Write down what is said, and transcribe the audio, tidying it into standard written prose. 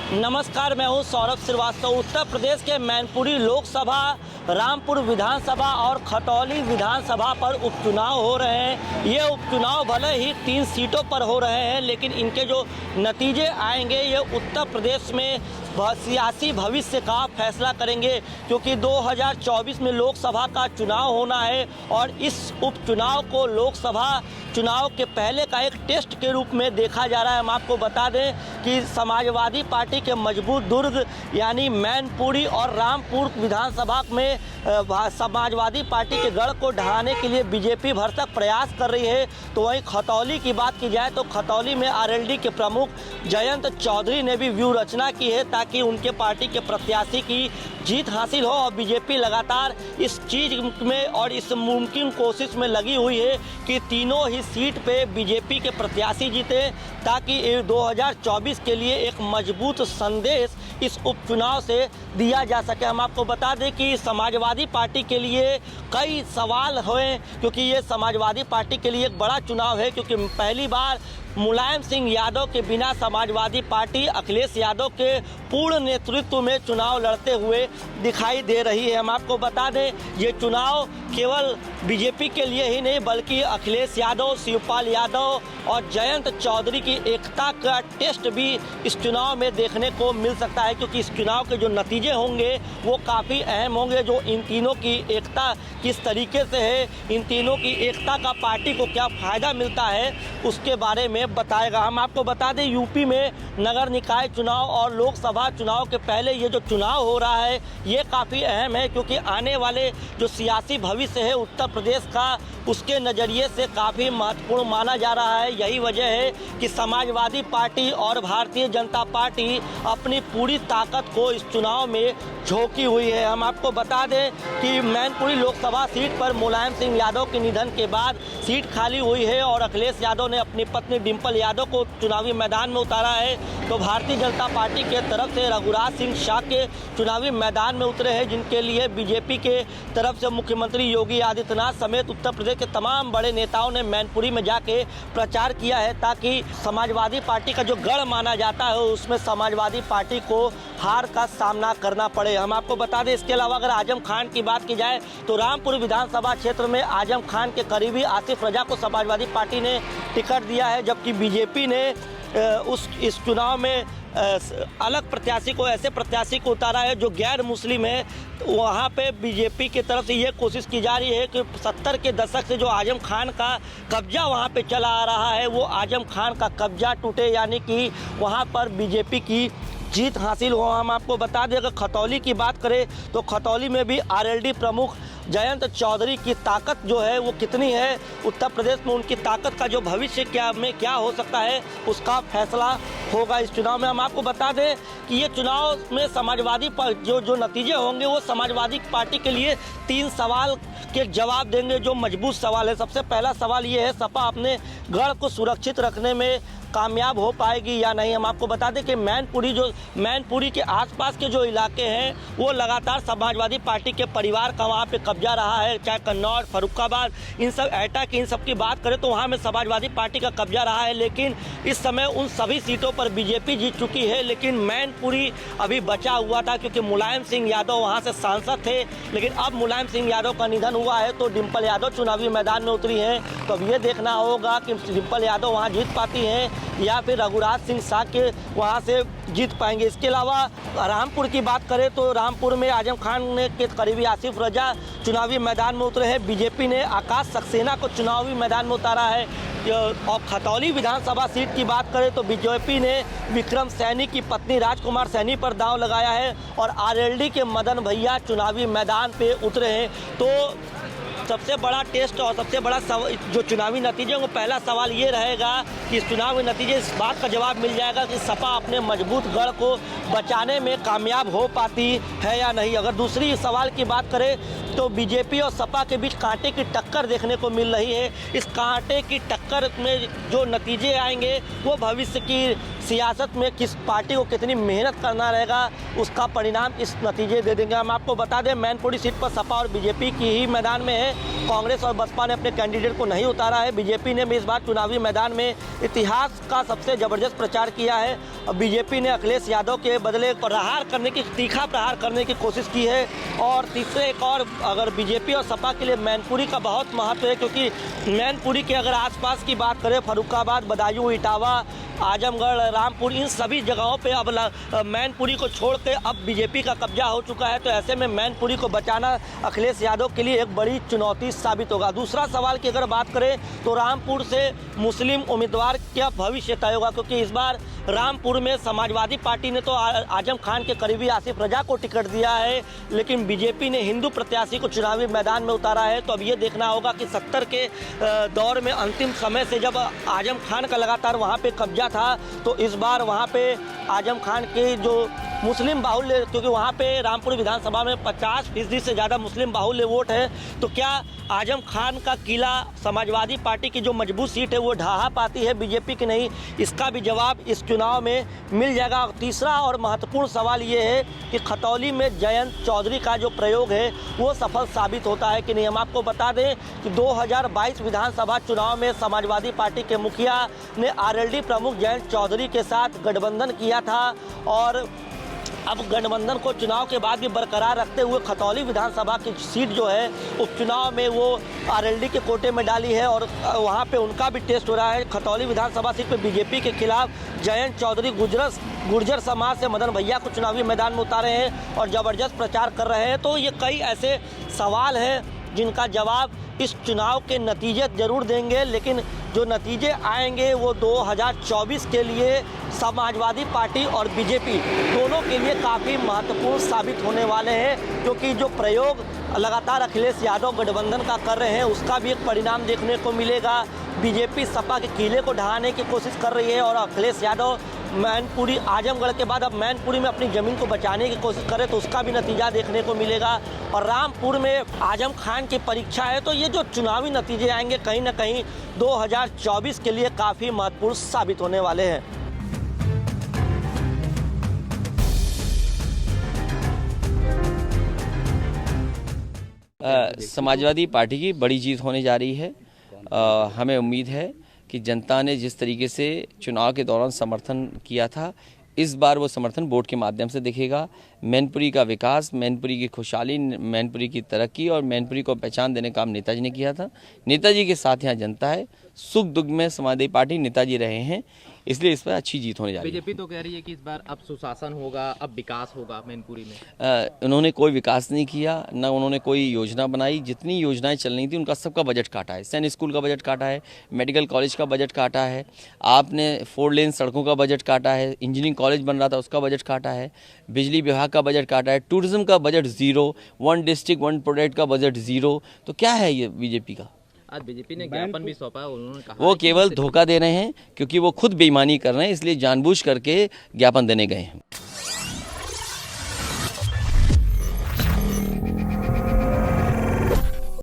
नमस्कार, मैं हूं सौरभ श्रीवास्तव। उत्तर प्रदेश के मैनपुरी लोकसभा, रामपुर विधानसभा और खतौली विधानसभा पर उपचुनाव हो रहे हैं। ये उपचुनाव भले ही 3 सीटों पर हो रहे हैं, लेकिन इनके जो नतीजे आएंगे ये उत्तर प्रदेश में सियासी भविष्य का फैसला करेंगे, क्योंकि 2024 में लोकसभा का चुनाव होना है और इस उपचुनाव को लोकसभा चुनाव के पहले का एक टेस्ट के रूप में देखा जा रहा है। हम आपको बता दें कि समाजवादी पार्टी के मजबूत दुर्ग यानी मैनपुरी और रामपुर विधानसभा में समाजवादी पार्टी के गढ़ को ढहाने के लिए बीजेपी भरसक प्रयास कर रही है। तो वहीं खतौली की बात की जाए तो खतौली में आरएलडी के प्रमुख जयंत चौधरी ने भी व्यूह रचना की है ताकि उनके पार्टी के प्रत्याशी की जीत हासिल हो, और बीजेपी लगातार इस चीज़ में और इस मुमकिन कोशिश में लगी हुई है कि तीनों ही सीट पे बीजेपी के प्रत्याशी जीते, ताकि 2024 के लिए एक मजबूत संदेश इस उपचुनाव से दिया जा सके। हम आपको बता दें कि समाजवादी पार्टी के लिए कई सवाल हुए, क्योंकि ये समाजवादी पार्टी के लिए एक बड़ा चुनाव है, क्योंकि पहली बार मुलायम सिंह यादव के बिना समाजवादी पार्टी अखिलेश यादव के पूर्ण नेतृत्व में चुनाव लड़ते हुए दिखाई दे रही है। हम आपको बता दें ये चुनाव केवल बीजेपी के लिए ही नहीं बल्कि अखिलेश यादव, शिवपाल यादव और जयंत चौधरी की एकता का टेस्ट भी इस चुनाव में देखने को मिल सकता है, क्योंकि इस चुनाव के जो नतीजे होंगे वो काफ़ी अहम होंगे। जो इन तीनों की एकता किस तरीके से है, इन तीनों की एकता का पार्टी को क्या फ़ायदा मिलता है, उसके बारे में बताएगा। हम आपको बता दें यूपी में नगर निकाय चुनाव और लोकसभा चुनाव के पहले ये जो चुनाव हो रहा है ये काफ़ी अहम है, क्योंकि आने वाले जो सियासी भविष्य है उत्तर प्रदेश का उसके नज़रिए से काफ़ी महत्वपूर्ण माना जा रहा है। यही वजह है कि समाजवादी पार्टी और भारतीय जनता पार्टी अपनी पूरी ताकत को इस चुनाव में झोंकी हुई है। हम आपको बता दें कि मैनपुरी लोकसभा सीट पर मुलायम सिंह यादव के निधन के बाद सीट खाली हुई है और अखिलेश यादव ने अपनी पत्नी डिम्पल यादव को चुनावी मैदान में उतारा है। तो भारतीय जनता पार्टी के तरफ से रघुराज सिंह शाह के चुनावी मैदान में उतरे हैं, जिनके लिए बीजेपी के तरफ से मुख्यमंत्री योगी आदित्यनाथ समेत उत्तर प्रदेश के तमाम बड़े नेताओं ने मैनपुरी में जाके प्रचार किया है, ताकि समाजवादी पार्टी का जो गढ़ माना जाता है उसमें समाजवादी पार्टी को हार का सामना करना पड़े। हम आपको बता दें इसके अलावा अगर आजम खान की बात की जाए तो रामपुर विधानसभा क्षेत्र में आजम खान के करीबी आसिफ रजा को समाजवादी पार्टी ने टिकट दिया है, जबकि बीजेपी ने इस चुनाव में अलग प्रत्याशी को, ऐसे प्रत्याशी को उतारा है जो गैर मुस्लिम है। वहाँ पे बीजेपी की तरफ से ये कोशिश की जा रही है कि 70 के दशक से जो आजम खान का कब्जा वहाँ पे चला आ रहा है वो आजम खान का कब्जा टूटे, यानी कि वहाँ पर बीजेपी की जीत हासिल हो। हम आपको बता दें अगर खतौली की बात करें तो खतौली में भी आरएलडी प्रमुख जयंत चौधरी की ताकत जो है वो कितनी है, उत्तर प्रदेश में उनकी ताकत का जो भविष्य क्या हो सकता है उसका फैसला होगा इस चुनाव में। हम आपको बता दें कि ये चुनाव में समाजवादी जो नतीजे होंगे वो समाजवादी पार्टी के लिए 3 सवाल के जवाब देंगे जो मजबूत सवाल है। सबसे पहला सवाल ये है सपा अपने गढ़ को सुरक्षित रखने में कामयाब हो पाएगी या नहीं। हम आपको बता दें कि मैनपुरी के आसपास के जो इलाके हैं वो लगातार समाजवादी पार्टी के परिवार का वहाँ पे कब्जा रहा है, चाहे कन्नौज, फर्रुखाबाद, इन सब एटा की इन सब की बात करें तो वहाँ में समाजवादी पार्टी का कब्जा रहा है। लेकिन इस समय उन सभी सीटों पर बीजेपी जीत चुकी है, लेकिन मैनपुरी अभी बचा हुआ था क्योंकि मुलायम सिंह यादव वहाँ से सांसद थे। लेकिन अब मुलायम सिंह यादव का निधन हुआ है तो डिम्पल यादव चुनावी मैदान में उतरी हैं। तो अब ये देखना होगा कि डिम्पल यादव वहाँ जीत पाती हैं या फिर रघुराज सिंह शाह के वहाँ से जीत पाएंगे। इसके अलावा रामपुर की बात करें तो रामपुर में आजम खान के करीबी आसिफ रजा चुनावी मैदान में उतरे हैं। बीजेपी ने आकाश सक्सेना को चुनावी मैदान में उतारा है। और खतौली विधानसभा सीट की बात करें तो बीजेपी ने विक्रम सैनी की पत्नी राजकुमार सैनी पर दांव लगाया है और आरएलडी के मदन भैया चुनावी मैदान पे उतरे हैं। तो सबसे बड़ा टेस्ट और सबसे बड़ा जो चुनावी नतीजे होंगे, पहला सवाल ये रहेगा कि इस चुनावी नतीजे इस बात का जवाब मिल जाएगा कि सपा अपने मजबूत गढ़ को बचाने में कामयाब हो पाती है या नहीं। अगर दूसरी सवाल की बात करें तो बीजेपी और सपा के बीच कांटे की टक्कर देखने को मिल रही है। इस कांटे की टक्कर में जो नतीजे आएंगे वो भविष्य की सियासत में किस पार्टी को कितनी मेहनत करना रहेगा उसका परिणाम इस नतीजे दे देंगे। हम आपको बता दें, मैनपुरी सीट पर सपा और बीजेपी की ही मैदान में है। कांग्रेस और बसपा ने अपने कैंडिडेट को नहीं उतारा है। बीजेपी ने भी इस बार चुनावी मैदान में इतिहास का सबसे ज़बरदस्त प्रचार किया है। बीजेपी ने अखिलेश यादव के बदले प्रहार करने की, तीखा प्रहार करने की कोशिश की है। और तीसरे एक और, अगर बीजेपी और सपा के लिए मैनपुरी का बहुत महत्व है, क्योंकि मैनपुरी के अगर आसपास की बात करें, फर्रुखाबाद, बदायूं, इटावा, आजमगढ़, रामपुर, इन सभी जगहों पे अब मैनपुरी को छोड़ के अब बीजेपी का कब्जा हो चुका है। तो ऐसे में मैनपुरी को बचाना अखिलेश यादव के लिए एक बड़ी चुनौती साबित होगा। दूसरा सवाल की अगर बात करें तो रामपुर से मुस्लिम उम्मीदवार क्या भविष्य तय होगा, क्योंकि इस बार रामपुर में समाजवादी पार्टी ने तो आजम खान के करीबी आसिफ रजा को टिकट दिया है, लेकिन बीजेपी ने हिंदू प्रत्याशी को चुनावी मैदान में उतारा है। तो अब ये देखना होगा कि 70 के दौर में अंतिम समय से जब आजम खान का लगातार वहाँ पे कब्जा था, तो इस बार वहाँ पे आजम खान के जो मुस्लिम बाहुल्य, क्योंकि वहाँ पे रामपुर विधानसभा में 50% से ज़्यादा मुस्लिम बाहुल्य वोट है, तो क्या आजम खान का किला समाजवादी पार्टी की जो मजबूत सीट है वो ढहा पाती है बीजेपी की नहीं, इसका भी जवाब इस चुनाव में मिल जाएगा। तीसरा और महत्वपूर्ण सवाल ये है कि खतौली में जयंत चौधरी का जो प्रयोग है वो सफल साबित होता है कि नहीं। हम आपको बता दें कि 2022 विधानसभा चुनाव में समाजवादी पार्टी के मुखिया ने आरएलडी प्रमुख जयंत चौधरी के साथ गठबंधन किया था, और अब गठबंधन को चुनाव के बाद भी बरकरार रखते हुए खतौली विधानसभा की सीट जो है उपचुनाव में वो आरएलडी के कोटे में डाली है, और वहाँ पे उनका भी टेस्ट हो रहा है। खतौली विधानसभा सीट पे बीजेपी के खिलाफ जयंत चौधरी गुर्जर समाज से मदन भैया को चुनावी मैदान में उतारे हैं और ज़बरदस्त प्रचार कर रहे हैं। तो ये कई ऐसे सवाल हैं जिनका जवाब इस चुनाव के नतीजे जरूर देंगे, लेकिन जो नतीजे आएंगे वो 2024 के लिए समाजवादी पार्टी और बीजेपी दोनों के लिए काफ़ी महत्वपूर्ण साबित होने वाले हैं, क्योंकि जो प्रयोग लगातार अखिलेश यादव गठबंधन का कर रहे हैं उसका भी एक परिणाम देखने को मिलेगा। बीजेपी सपा के किले को ढहाने की कोशिश कर रही है और अखिलेश यादव मैनपुरी, आजमगढ़ के बाद अब मैनपुरी में अपनी ज़मीन को बचाने की कोशिश करे तो उसका भी नतीजा देखने को मिलेगा। और रामपुर में आजम खान की परीक्षा है, तो ये जो चुनावी नतीजे आएंगे कहीं ना कहीं 2024 के लिए काफ़ी महत्वपूर्ण साबित होने वाले हैं। समाजवादी पार्टी की बड़ी जीत होने जा रही है। हमें उम्मीद है कि जनता ने जिस तरीके से चुनाव के दौरान समर्थन किया था, इस बार वो समर्थन वोट के माध्यम से दिखेगा। मैनपुरी का विकास, मैनपुरी की खुशहाली, मैनपुरी की तरक्की और मैनपुरी को पहचान देने का काम नेताजी ने किया था। नेताजी के साथ यहाँ जनता है। सुख दुख में समाजवादी पार्टी नेताजी रहे हैं, इसलिए इस पर अच्छी जीत होने जा रही है। बीजेपी तो कह रही है कि इस बार अब सुशासन होगा, अब विकास होगा मैनपुरी में। उन्होंने कोई विकास नहीं किया, न उन्होंने कोई योजना बनाई। जितनी योजनाएं चल रही थी उनका सबका बजट काटा है। सैनिक स्कूल का बजट काटा है, मेडिकल कॉलेज का बजट काटा है, आपने 4 लेन सड़कों का बजट काटा है, इंजीनियरिंग कॉलेज बन रहा था उसका बजट काटा है, बिजली विभाग का बजट काटा है, टूरिज्म का बजट 0, 1 डिस्ट्रिक्ट 1 प्रोडक्ट का बजट 0। तो क्या है ये बीजेपी का? आज बीजेपी ने ज्ञापन भी सौंपा है, उन्होंने कहा वो केवल धोखा दे रहे हैं, क्योंकि वो खुद बेईमानी कर रहे हैं, इसलिए जानबूझ करके ज्ञापन देने गए हैं।